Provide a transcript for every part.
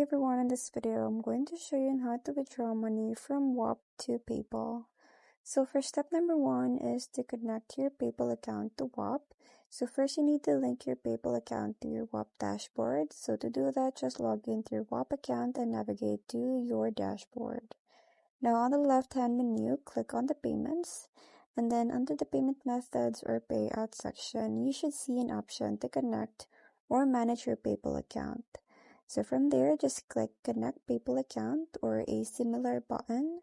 Hey everyone, in this video, I'm going to show you how to withdraw money from Whop to PayPal. So for step number 1 is to connect your PayPal account to Whop. So first you need to link your PayPal account to your Whop dashboard. So to do that, just log into your Whop account and navigate to your dashboard. Now on the left-hand menu, click on the payments. And then under the payment methods or payout section, you should see an option to connect or manage your PayPal account. So from there, just click Connect PayPal Account or a similar button,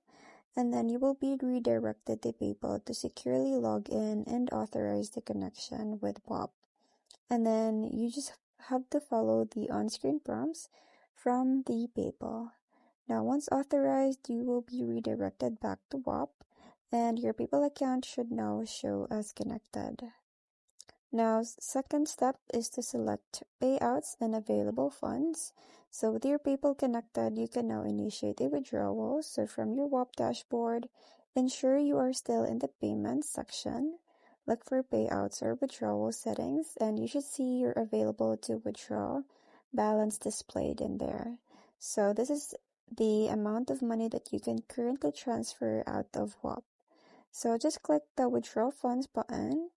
and then you will be redirected to PayPal to securely log in and authorize the connection with Whop. And then you just have to follow the on-screen prompts from the PayPal. Now, once authorized, you will be redirected back to Whop, and your PayPal account should now show as connected. Now, second step is to select payouts and available funds. So with your PayPal connected, you can now initiate a withdrawal. So from your Whop dashboard, ensure you are still in the payments section. Look for payouts or withdrawal settings, and you should see your available to withdraw balance displayed in there. So this is the amount of money that you can currently transfer out of Whop. So just click the withdraw funds button,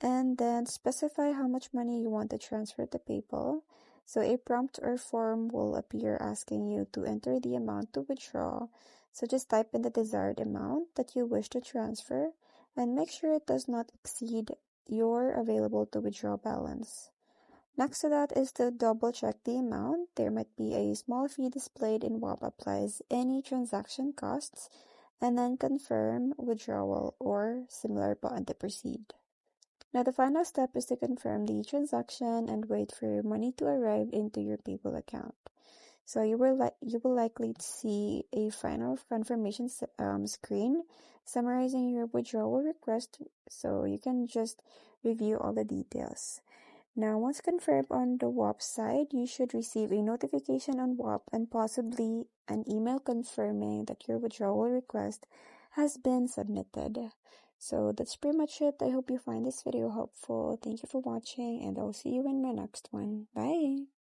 and then specify how much money you want to transfer to PayPal. So a prompt or form will appear asking you to enter the amount to withdraw. So just type in the desired amount that you wish to transfer and make sure it does not exceed your available to withdraw balance. Next to that is to double check the amount. There might be a small fee displayed in Whop applies any transaction costs, and then confirm withdrawal or similar button to proceed. Now the final step is to confirm the transaction and wait for your money to arrive into your PayPal account. So you will likely see a final confirmation screen summarizing your withdrawal request, so you can just review all the details. Now once confirmed on the Whop side, you should receive a notification on Whop and possibly an email confirming that your withdrawal request has been submitted. So that's pretty much it. I hope you find this video helpful. Thank you for watching, and I'll see you in my next one. Bye!